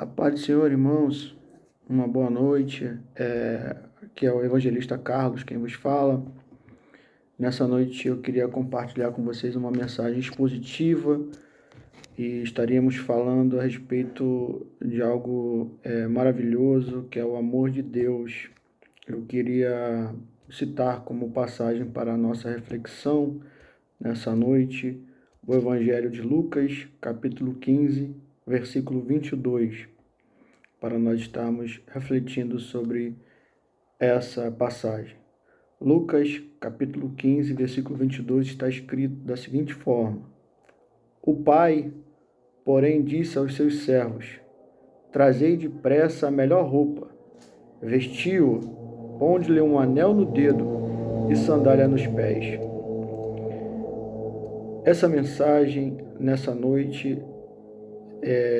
A paz do Senhor, irmãos, uma boa noite. Aqui é o evangelista Carlos quem vos fala. Nessa noite eu queria compartilhar com vocês uma mensagem expositiva e estaríamos falando a respeito de algo maravilhoso, que é o amor de Deus. Eu queria citar como passagem para a nossa reflexão nessa noite o Evangelho de Lucas, capítulo 15, versículo 22, para nós estarmos refletindo sobre essa passagem. Lucas, capítulo 15, versículo 22, está escrito da seguinte forma: O pai, porém, disse aos seus servos: Trazei depressa a melhor roupa, vestiu-o, ponde-lhe um anel no dedo e sandália nos pés. Essa mensagem, nessa noite,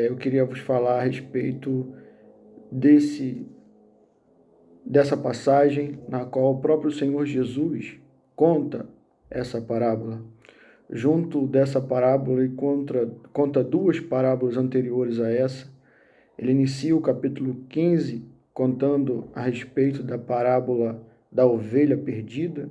eu queria vos falar a respeito dessa passagem na qual o próprio Senhor Jesus conta essa parábola. Junto dessa parábola e conta duas parábolas anteriores a essa. Ele inicia o capítulo 15 contando a respeito da parábola da ovelha perdida.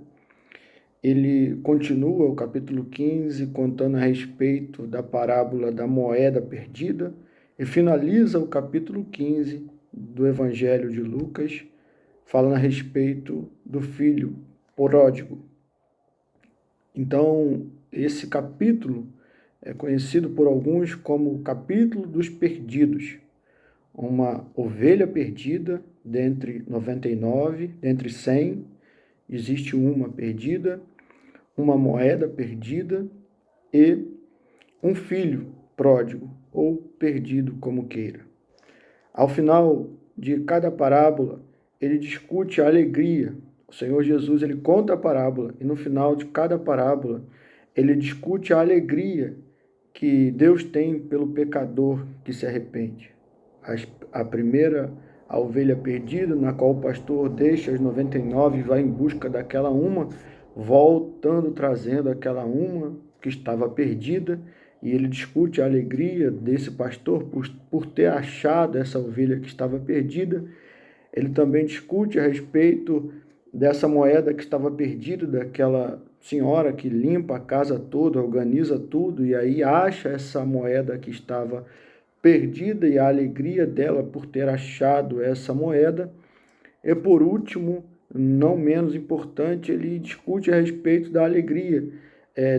Ele continua o capítulo 15 contando a respeito da parábola da moeda perdida e finaliza o capítulo 15 do Evangelho de Lucas falando a respeito do filho pródigo. Então, esse capítulo é conhecido por alguns como o capítulo dos perdidos. Uma ovelha perdida dentre 99, dentre 100, existe uma perdida, uma moeda perdida e um filho pródigo, ou perdido, como queira. Ao final de cada parábola, ele discute a alegria. O Senhor Jesus, ele conta a parábola e no final de cada parábola, ele discute a alegria que Deus tem pelo pecador que se arrepende. A primeira, a ovelha perdida, na qual o pastor deixa as 99 e vai em busca daquela uma, voltando, trazendo aquela uma que estava perdida, e ele discute a alegria desse pastor por ter achado essa ovelha que estava perdida. Ele também discute a respeito dessa moeda que estava perdida, daquela senhora que limpa a casa toda, organiza tudo, e aí acha essa moeda que estava perdida e a alegria dela por ter achado essa moeda. E por último, não menos importante, ele discute a respeito da alegria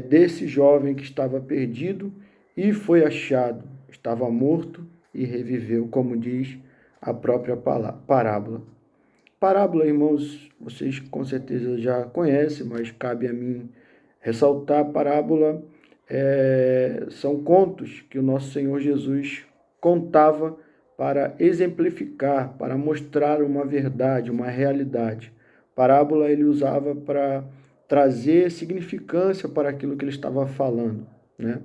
desse jovem que estava perdido e foi achado, estava morto e reviveu, como diz a própria parábola. Parábola, irmãos, vocês com certeza já conhecem, mas cabe a mim ressaltar: parábola são contos que o nosso Senhor Jesus contava para exemplificar, para mostrar uma verdade, uma realidade. Parábola ele usava para trazer significância para aquilo que ele estava falando, né?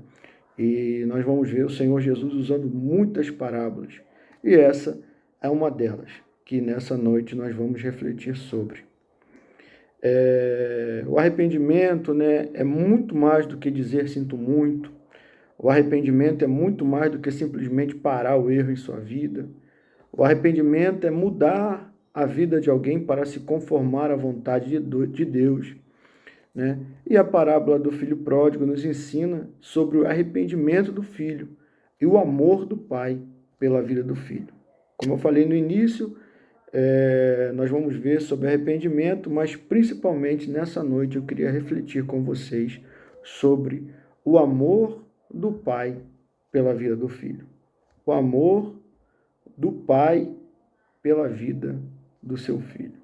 E nós vamos ver o Senhor Jesus usando muitas parábolas. E essa é uma delas, que nessa noite nós vamos refletir sobre. O arrependimento, né, é muito mais do que dizer sinto muito. O arrependimento é muito mais do que simplesmente parar o erro em sua vida. O arrependimento é mudar a vida de alguém para se conformar à vontade de Deus, né? E a parábola do filho pródigo nos ensina sobre o arrependimento do filho e o amor do pai pela vida do filho. Como eu falei no início, nós vamos ver sobre arrependimento, mas principalmente nessa noite eu queria refletir com vocês sobre o amor do pai pela vida do filho. O amor do pai pela vida do seu filho.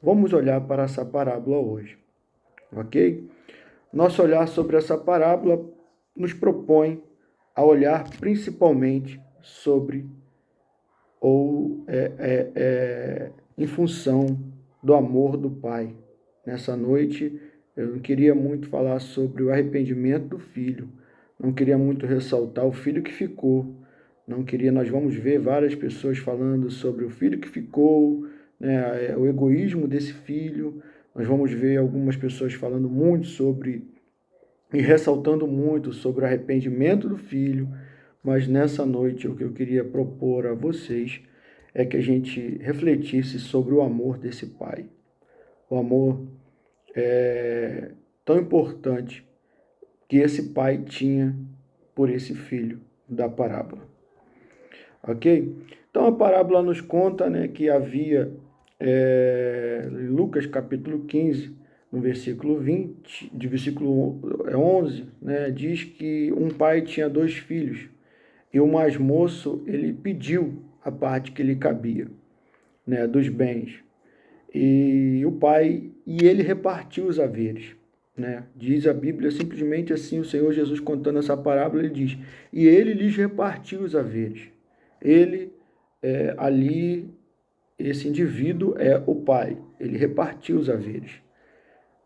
Vamos olhar para essa parábola hoje, ok? Nosso olhar sobre essa parábola nos propõe a olhar principalmente sobre em função do amor do pai. Nessa noite, eu não queria muito falar sobre o arrependimento do filho, não queria muito ressaltar o filho que ficou, nós vamos ver várias pessoas falando sobre o filho que ficou, né, o egoísmo desse filho, nós vamos ver algumas pessoas falando muito sobre e ressaltando muito sobre o arrependimento do filho, mas nessa noite o que eu queria propor a vocês é que a gente refletisse sobre o amor desse pai. O amor é tão importante que esse pai tinha por esse filho da parábola. Ok? Então a parábola nos conta, né, que havia, em Lucas capítulo 15, no versículo 20, de versículo 11, né, diz que um pai tinha 2 filhos e o mais moço ele pediu a parte que lhe cabia, né, dos bens. E ele repartiu os haveres, né? Diz a Bíblia simplesmente assim, o Senhor Jesus contando essa parábola, ele diz, e ele lhes repartiu os haveres. Ele, ali, esse indivíduo é o pai, ele repartiu os haveres.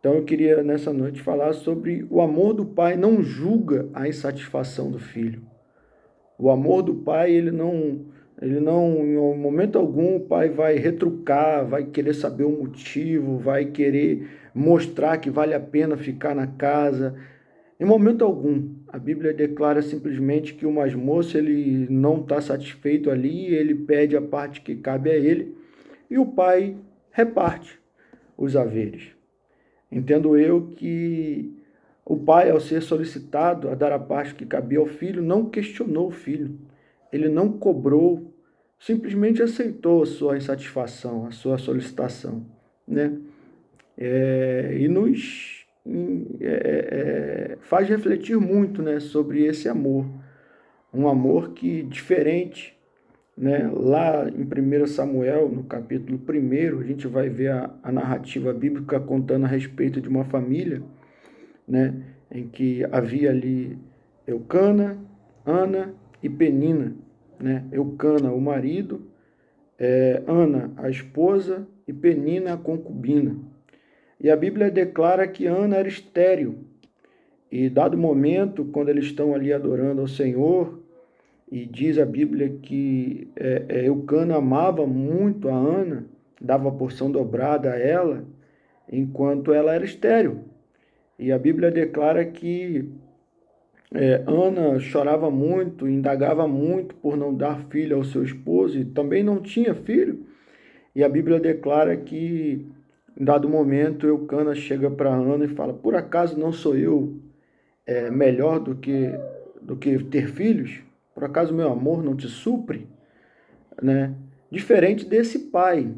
Então eu queria nessa noite falar sobre o amor do pai não julga a insatisfação do filho. O amor do pai, ele não, em momento algum, o pai vai retrucar, vai querer saber o motivo, vai querer mostrar que vale a pena ficar na casa. Em momento algum, a Bíblia declara simplesmente que o mais moço, ele não está satisfeito ali, ele pede a parte que cabe a ele, e o pai reparte os haveres. Entendo eu que o pai, ao ser solicitado a dar a parte que cabia ao filho, não questionou o filho. Ele não cobrou, simplesmente aceitou a sua insatisfação, a sua solicitação, né? E nos faz refletir muito, né, sobre esse amor. Um amor que, diferente, né, lá em 1 Samuel, no capítulo 1, a gente vai ver a narrativa bíblica contando a respeito de uma família, né, em que havia ali Eucana, Ana e Penina, né? Eucana, o marido, Ana, a esposa, e Penina, a concubina. E a Bíblia declara que Ana era estéril. E dado momento, quando eles estão ali adorando ao Senhor, e diz a Bíblia que Eucana amava muito a Ana, dava a porção dobrada a ela, enquanto ela era estéril. E a Bíblia declara que Ana chorava muito, indagava muito por não dar filho ao seu esposo, e também não tinha filho. E a Bíblia declara que, em dado momento, Eucana chega para Ana e fala: por acaso não sou eu melhor do que ter filhos? Por acaso meu amor não te supre? Né? Diferente desse pai,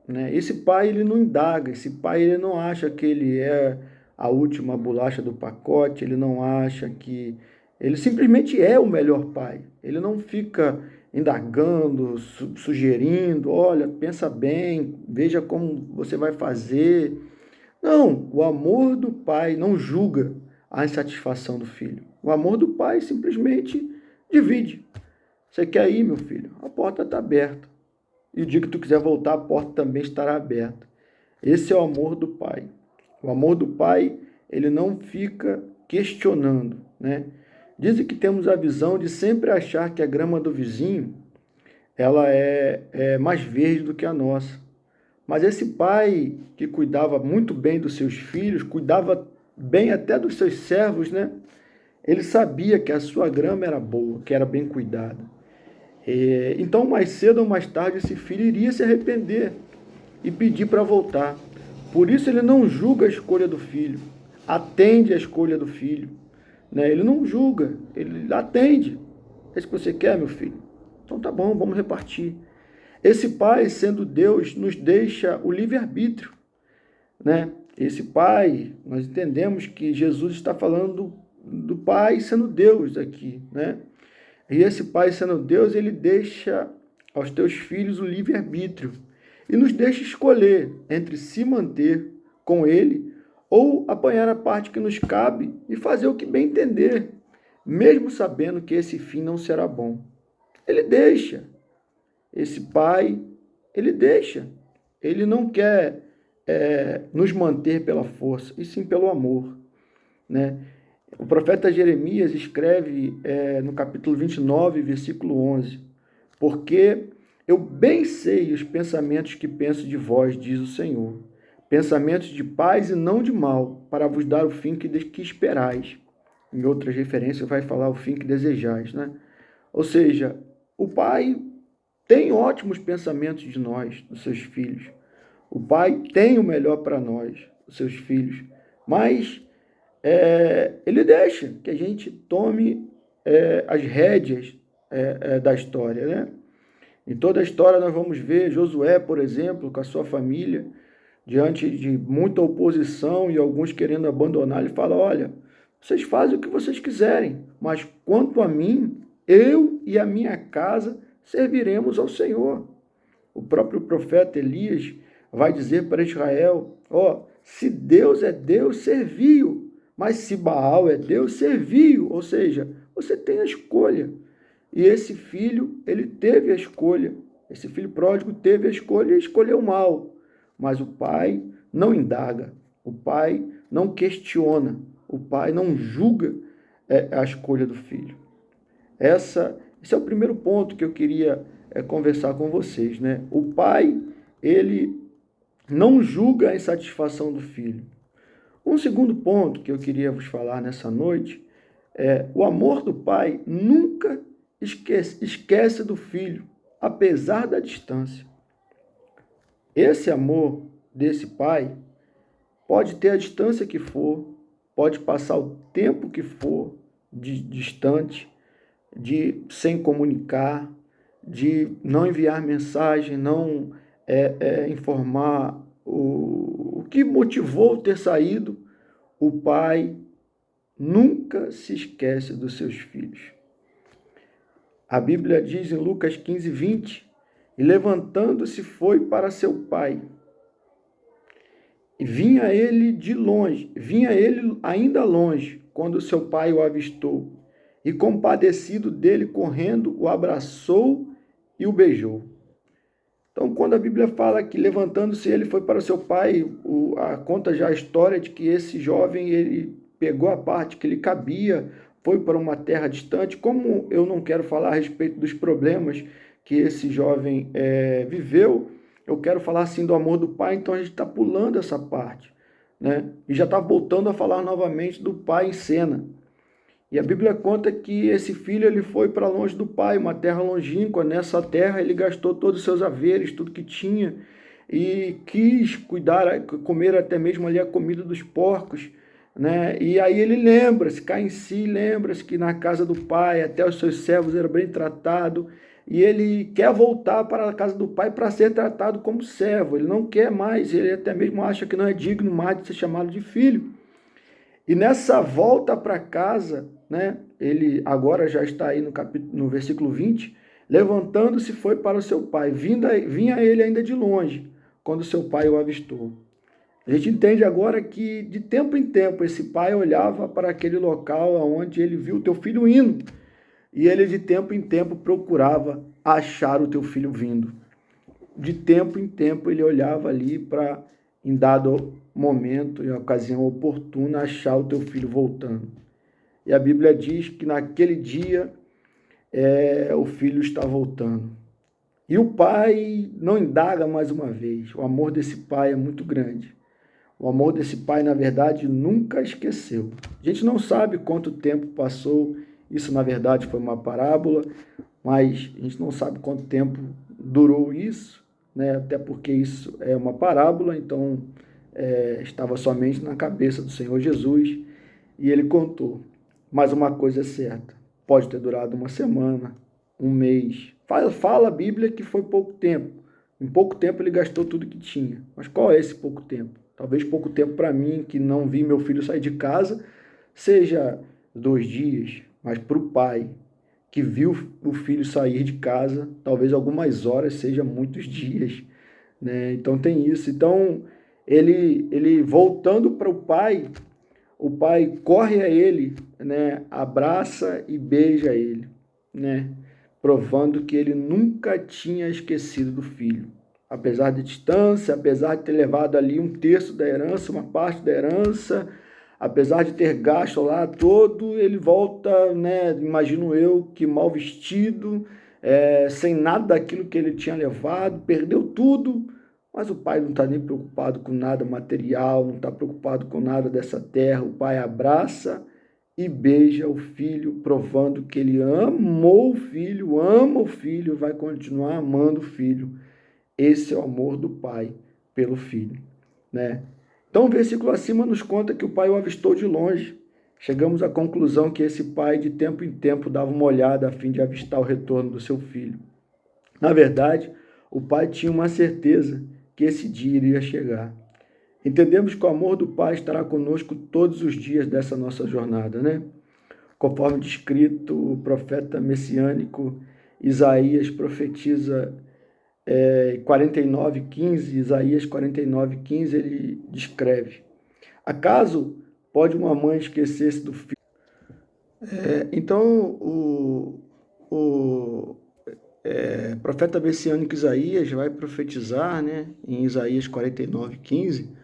né? Esse pai ele não indaga, esse pai ele não acha que ele é a última bolacha do pacote, ele não acha que... Ele simplesmente é o melhor pai. Ele não fica indagando, sugerindo, olha, pensa bem, veja como você vai fazer. Não, o amor do pai não julga a insatisfação do filho. O amor do pai simplesmente divide. Você quer ir, meu filho? A porta está aberta. E o dia que tu quiser voltar, a porta também estará aberta. Esse é o amor do pai. O amor do pai, ele não fica questionando, né? Dizem que temos a visão de sempre achar que a grama do vizinho, ela é mais verde do que a nossa. Mas esse pai que cuidava muito bem dos seus filhos, cuidava bem até dos seus servos, né? Ele sabia que a sua grama era boa, que era bem cuidada. Então, mais cedo ou mais tarde, esse filho iria se arrepender e pedir para voltar. Por isso, ele não julga a escolha do filho, atende a escolha do filho. Né? Ele não julga, ele atende. É isso que você quer, meu filho? Então tá bom, vamos repartir. Esse pai, sendo Deus, nos deixa o livre-arbítrio. Né? Esse pai, nós entendemos que Jesus está falando do pai sendo Deus aqui, né? E esse pai sendo Deus, ele deixa aos teus filhos o livre-arbítrio e nos deixa escolher entre se manter com ele ou apanhar a parte que nos cabe e fazer o que bem entender, mesmo sabendo que esse fim não será bom. Ele deixa. Esse pai, ele deixa. Ele não quer nos manter pela força, e sim pelo amor, né? O profeta Jeremias escreve no capítulo 29, versículo 11, porque eu bem sei os pensamentos que penso de vós, diz o Senhor, pensamentos de paz e não de mal, para vos dar o fim que esperais. Em outras referências vai falar o fim que desejais, né? Ou seja, o pai tem ótimos pensamentos de nós, dos seus filhos. O pai tem o melhor para nós, os seus filhos. Mas ele deixa que a gente tome as rédeas da história, né? Em toda a história nós vamos ver Josué, por exemplo, com a sua família, diante de muita oposição e alguns querendo abandonar, ele fala: olha, vocês fazem o que vocês quiserem, mas quanto a mim, eu e a minha casa serviremos ao Senhor. O próprio profeta Elias vai dizer para Israel: ó, se Deus é Deus, serviu, mas se Baal é Deus, serviu. Ou seja, você tem a escolha. E esse filho, ele teve a escolha. Esse filho pródigo teve a escolha e escolheu mal. Mas o pai não indaga, o pai não questiona, o pai não julga a escolha do filho. Esse é o primeiro ponto que eu queria conversar com vocês, né? O pai, ele não julga a insatisfação do filho. Um segundo ponto que eu queria vos falar nessa noite é o amor do pai nunca esquece do filho, apesar da distância. Esse amor desse pai pode ter a distância que for, pode passar o tempo que for distante, de sem comunicar, de não enviar mensagem, não informar o que motivou ter saído. O pai nunca se esquece dos seus filhos. A Bíblia diz em Lucas 15, 20, e levantando-se foi para seu pai. E vinha ele ainda longe, quando seu pai o avistou. E compadecido dele, correndo, o abraçou e o beijou. Então, quando a Bíblia fala que levantando-se ele foi para seu pai, conta já a história de que esse jovem, ele pegou a parte que lhe cabia, foi para uma terra distante. Como eu não quero falar a respeito dos problemas que esse jovem viveu, eu quero falar assim do amor do pai, então a gente está pulando essa parte, né? E já está voltando a falar novamente do pai em cena. E a Bíblia conta que esse filho ele foi para longe do pai, uma terra longínqua. Nessa terra ele gastou todos os seus haveres, tudo que tinha, e quis comer até mesmo ali a comida dos porcos, né? E aí ele lembra-se, cai em si, lembra-se que na casa do pai até os seus servos eram bem tratados, e ele quer voltar para a casa do pai para ser tratado como servo. Ele não quer mais, ele até mesmo acha que não é digno mais de ser chamado de filho. E nessa volta para casa, né, ele agora já está aí no versículo 20, levantando-se foi para o seu pai, vinha ele ainda de longe, quando seu pai o avistou. A gente entende agora que de tempo em tempo esse pai olhava para aquele local onde ele viu o teu filho indo, e ele de tempo em tempo procurava achar o teu filho vindo. De tempo em tempo ele olhava ali para, em dado momento, em ocasião oportuna, achar o teu filho voltando. E a Bíblia diz que naquele dia o filho está voltando. E o pai não indaga mais uma vez. O amor desse pai é muito grande. O amor desse pai, na verdade, nunca esqueceu. A gente não sabe quanto tempo passou. Isso, na verdade, foi uma parábola, mas a gente não sabe quanto tempo durou isso, né? Até porque isso é uma parábola, então estava somente na cabeça do Senhor Jesus, e ele contou. Mas uma coisa é certa, pode ter durado uma semana, um mês. Fala a Bíblia que foi pouco tempo. Em pouco tempo ele gastou tudo que tinha. Mas qual é esse pouco tempo? Talvez pouco tempo para mim, que não vi meu filho sair de casa, seja 2 dias. Mas para o pai, que viu o filho sair de casa, talvez algumas horas, seja muitos dias, né? Então tem isso. Então, ele voltando para o pai corre a ele, né? Abraça e beija ele, né? Provando que ele nunca tinha esquecido do filho. Apesar da distância, apesar de ter levado ali 1/3 da herança, uma parte da herança, apesar de ter gasto lá todo, ele volta, né? Imagino eu, que mal vestido, sem nada daquilo que ele tinha levado, perdeu tudo, mas o pai não está nem preocupado com nada material, não está preocupado com nada dessa terra. O pai abraça e beija o filho, provando que ele amou o filho, ama o filho, vai continuar amando o filho. Esse é o amor do pai pelo filho, né? Então, o versículo acima nos conta que o pai o avistou de longe. Chegamos à conclusão que esse pai, de tempo em tempo, dava uma olhada a fim de avistar o retorno do seu filho. Na verdade, o pai tinha uma certeza que esse dia iria chegar. Entendemos que o amor do pai estará conosco todos os dias dessa nossa jornada, né? Conforme descrito, o profeta messiânico Isaías profetiza 49:15, Isaías 49:15, ele descreve: acaso pode uma mãe esquecer-se do filho? Então, o profeta messiânico Isaías vai profetizar, né, em Isaías 49:15,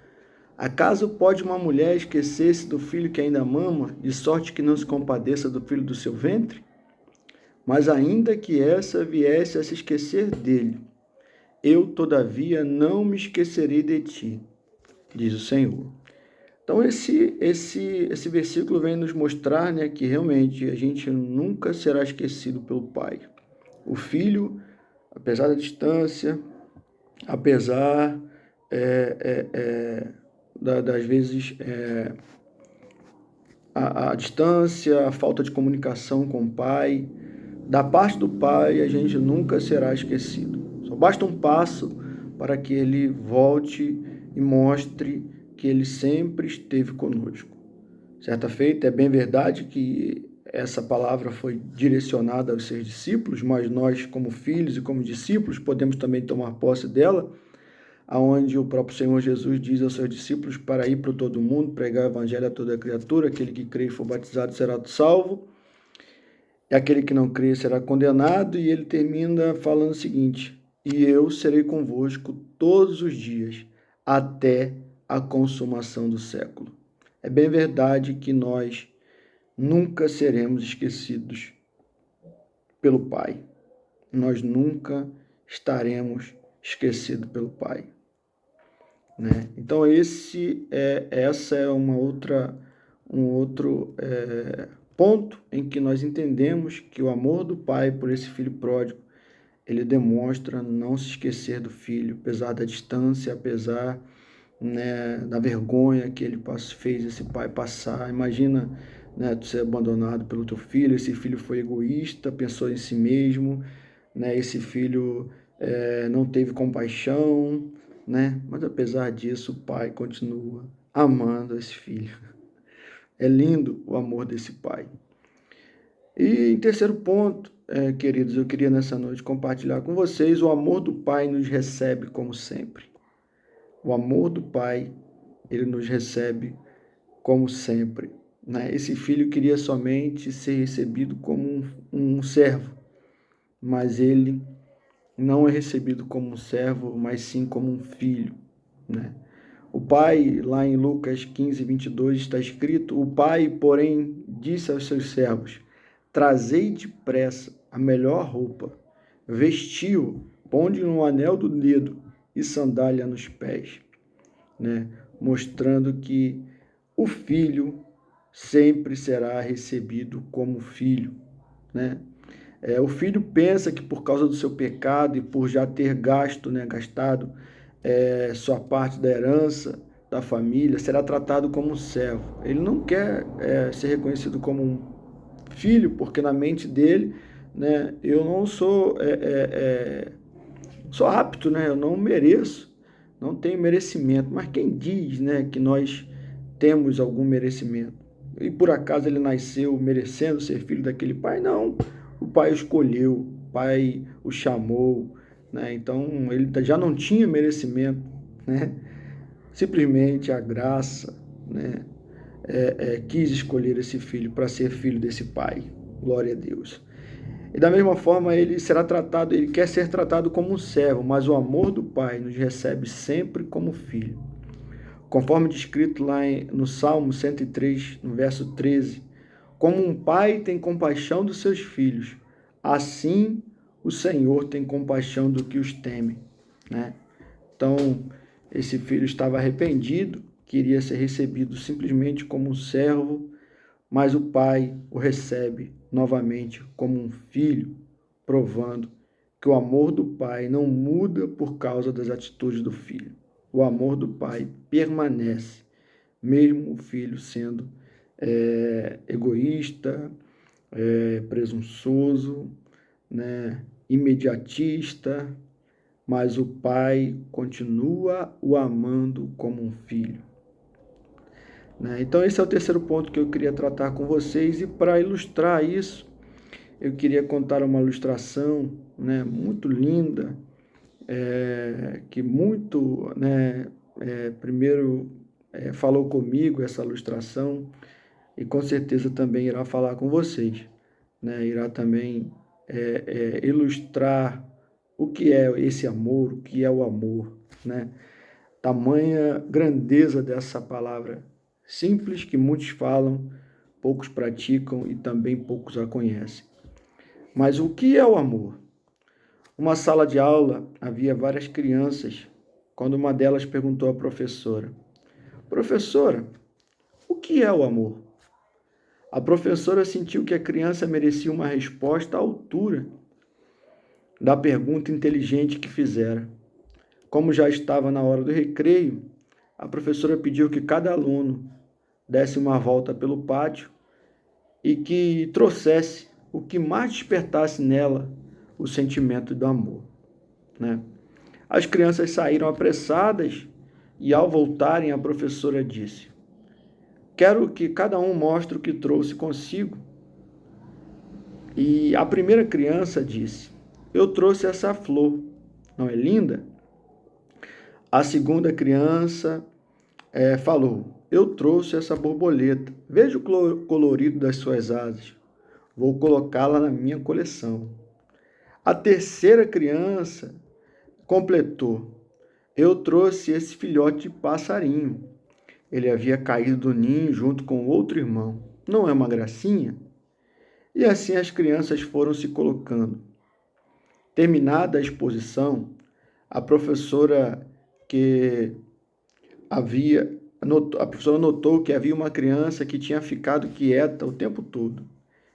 acaso pode uma mulher esquecer-se do filho que ainda mama, de sorte que não se compadeça do filho do seu ventre? Mas ainda que essa viesse a se esquecer dele, eu, todavia, não me esquecerei de ti, diz o Senhor. Então, esse versículo vem nos mostrar, né, que realmente a gente nunca será esquecido pelo Pai. O Filho, apesar da distância, apesar das vezes a distância, a falta de comunicação com o Pai, da parte do Pai a gente nunca será esquecido. Só basta um passo para que Ele volte e mostre que Ele sempre esteve conosco. Certa feita, é bem verdade que essa palavra foi direcionada aos seus discípulos, mas nós, como filhos e como discípulos, podemos também tomar posse dela, aonde o próprio Senhor Jesus diz aos seus discípulos para ir para todo mundo, pregar o evangelho a toda criatura, aquele que crê e for batizado será salvo, e aquele que não crê será condenado, e ele termina falando o seguinte: e eu serei convosco todos os dias, até a consumação do século. É bem verdade que nós nunca seremos esquecidos pelo Pai. Nós nunca estaremos esquecidos pelo Pai, né? Então essa é um outro ponto em que nós entendemos que o amor do Pai por esse filho pródigo, ele demonstra não se esquecer do filho, apesar da distância, apesar, né, da vergonha que ele fez esse pai passar. Imagina, né, tu ser abandonado pelo teu filho. Esse filho foi egoísta, pensou em si mesmo, né? Esse filho não teve compaixão, né? Mas apesar disso, o pai continua amando esse filho. É lindo o amor desse pai. E em terceiro ponto, queridos, eu queria nessa noite compartilhar com vocês: o amor do pai nos recebe como sempre. O amor do pai, ele nos recebe como sempre, né? Esse filho queria somente ser recebido como um servo, mas ele não é recebido como um servo, mas sim como um filho, né? O pai, lá em Lucas 15:22, está escrito: o pai, porém, disse aos seus servos: trazei depressa a melhor roupa, vestiu, ponde um anel do dedo e sandália nos pés, né? Mostrando que o filho sempre será recebido como filho, né? O filho pensa que por causa do seu pecado e por já ter gastado sua parte da herança da família, será tratado como um servo. Ele não quer ser reconhecido como um filho, porque na mente dele, né, eu não sou apto, né, eu não mereço, não tenho merecimento. Mas quem diz, né, que nós temos algum merecimento? E por acaso ele nasceu merecendo ser filho daquele pai? Não. O pai o escolheu, o pai o chamou, né? Então ele já não tinha merecimento, né? Simplesmente a graça, né, quis escolher esse filho para ser filho desse pai. Glória a Deus. E da mesma forma ele quer ser tratado como um servo, mas o amor do pai nos recebe sempre como filho. Conforme descrito lá no Salmo 103, no verso 13, como um pai tem compaixão dos seus filhos, assim o Senhor tem compaixão do que os teme, né? Então, esse filho estava arrependido, queria ser recebido simplesmente como um servo, mas o pai o recebe novamente como um filho, provando que o amor do pai não muda por causa das atitudes do filho. O amor do pai permanece, mesmo o filho sendo egoísta, presunçoso, né, imediatista, mas o pai continua o amando como um filho. Né? Então esse é o terceiro ponto que eu queria tratar com vocês, e para ilustrar isso, eu queria contar uma ilustração, né, muito linda, que muito, né, primeiro falou comigo essa ilustração, e com certeza também irá falar com vocês, né, irá também ilustrar o que é esse amor, o que é o amor, né? Tamanha grandeza dessa palavra simples que muitos falam, poucos praticam e também poucos a conhecem. Mas o que é o amor? Uma sala de aula havia várias crianças, quando uma delas perguntou à professora: Professora, o que é o amor? A professora sentiu que a criança merecia uma resposta à altura da pergunta inteligente que fizera. Como já estava na hora do recreio, a professora pediu que cada aluno desse uma volta pelo pátio e que trouxesse o que mais despertasse nela o sentimento do amor, né? As crianças saíram apressadas e, ao voltarem, a professora disse: Quero que cada um mostre o que trouxe consigo. E a primeira criança disse: Eu trouxe essa flor, não é linda? A segunda criança falou: Eu trouxe essa borboleta. Veja o colorido das suas asas. Vou colocá-la na minha coleção. A terceira criança completou: Eu trouxe esse filhote de passarinho. Ele havia caído do ninho junto com outro irmão. Não é uma gracinha? E assim as crianças foram se colocando. Terminada a exposição, a professora a professora notou que havia uma criança que tinha ficado quieta o tempo todo.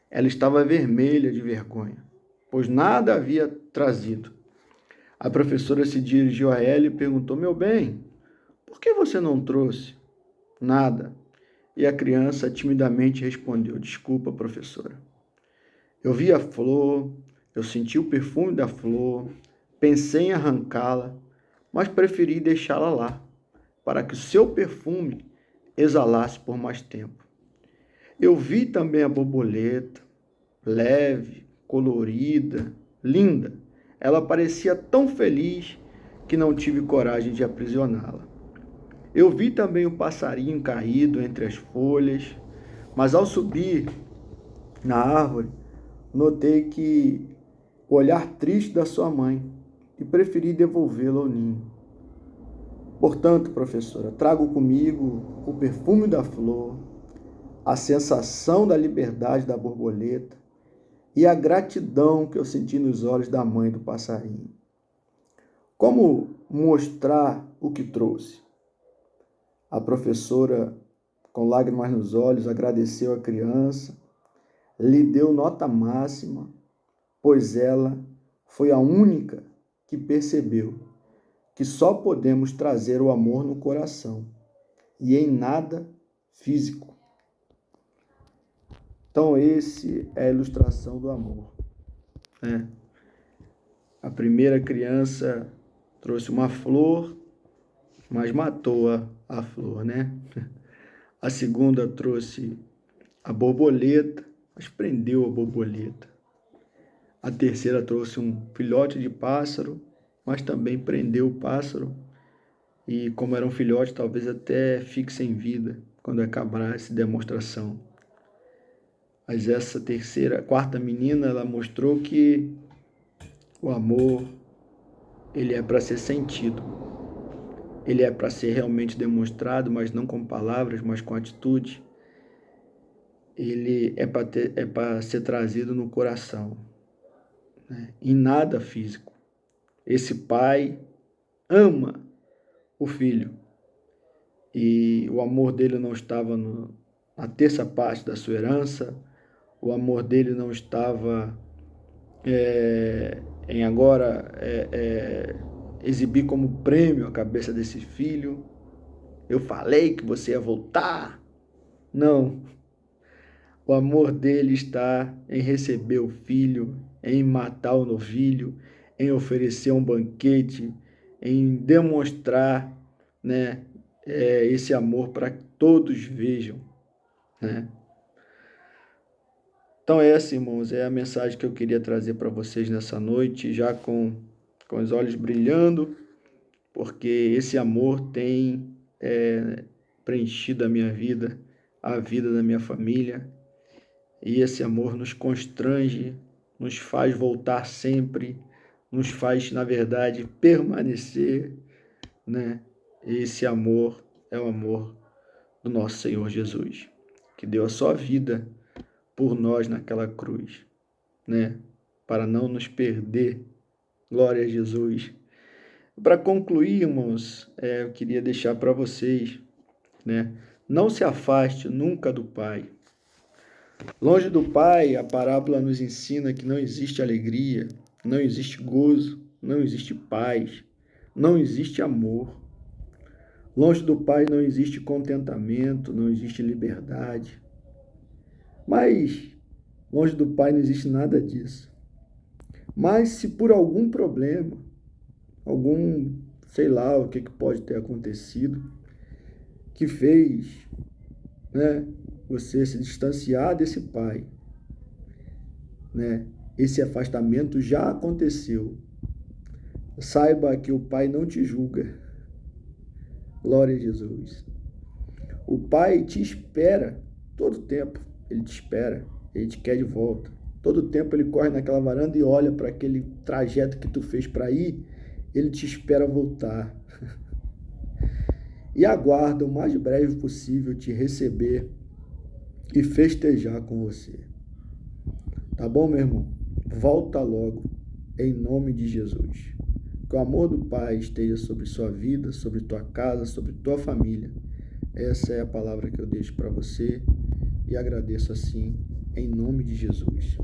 Ela estava vermelha de vergonha, pois nada havia trazido. A professora se dirigiu a ela e perguntou: Meu bem, por que você não trouxe nada? E a criança timidamente respondeu: Desculpa, professora. Eu vi a flor, eu senti o perfume da flor, pensei em arrancá-la, mas preferi deixá-la lá, para que o seu perfume exalasse por mais tempo. Eu vi também a borboleta, leve, colorida, linda. Ela parecia tão feliz que não tive coragem de aprisioná-la. Eu vi também o passarinho caído entre as folhas, mas ao subir na árvore, notei que o olhar triste da sua mãe e preferi devolvê-lo ao ninho. Portanto, professora, trago comigo o perfume da flor, a sensação da liberdade da borboleta e a gratidão que eu senti nos olhos da mãe do passarinho. Como mostrar o que trouxe? A professora, com lágrimas nos olhos, agradeceu a criança, lhe deu nota máxima, pois ela foi a única que percebeu que só podemos trazer o amor no coração e em nada físico. Então, esse é a ilustração do amor, né? A primeira criança trouxe uma flor, mas matou a flor, né? A segunda trouxe a borboleta, mas prendeu a borboleta. A terceira trouxe um filhote de pássaro, mas também prendeu o pássaro. E como era um filhote, talvez até fique sem vida quando acabar essa demonstração. Mas essa quarta menina, ela mostrou que o amor, ele é para ser sentido. Ele é para ser realmente demonstrado, mas não com palavras, mas com atitude. Ele é para ser trazido no coração, né? Em nada físico. Esse pai ama o filho e o amor dele não estava a terça parte da sua herança. O amor dele não estava em agora exibir como prêmio a cabeça desse filho. Eu falei que você ia voltar. Não. O amor dele está em receber o filho, em matar o novilho, em oferecer um banquete, em demonstrar, né, esse amor para que todos vejam, né? Então essa, irmãos, é a mensagem que eu queria trazer para vocês nessa noite, já com os olhos brilhando, porque esse amor tem preenchido a minha vida, a vida da minha família, e esse amor nos constrange, nos faz voltar sempre, nos faz, na verdade, permanecer, né? Esse amor é o amor do nosso Senhor Jesus, que deu a sua vida por nós naquela cruz, né? Para não nos perder. Glória a Jesus. Para concluir, irmãos, eu queria deixar para vocês, né? Não se afaste nunca do Pai. Longe do Pai, a parábola nos ensina que não existe alegria, não existe gozo, não existe paz, não existe amor. Longe do Pai não existe contentamento, não existe liberdade. Mas longe do Pai não existe nada disso. Mas se por algum problema, sei lá o que pode ter acontecido, que fez, né, você se distanciar desse Pai, né? Esse afastamento já aconteceu. Saiba que o Pai não te julga. Glória a Jesus. O Pai te espera todo tempo. Ele te espera. Ele te quer de volta. Todo tempo ele corre naquela varanda e olha para aquele trajeto que tu fez para ir. Ele te espera voltar. E aguarda o mais breve possível te receber e festejar com você. Tá bom, meu irmão? Volta logo, em nome de Jesus. Que o amor do Pai esteja sobre sua vida, sobre tua casa, sobre tua família. Essa é a palavra que eu deixo para você e agradeço assim, em nome de Jesus.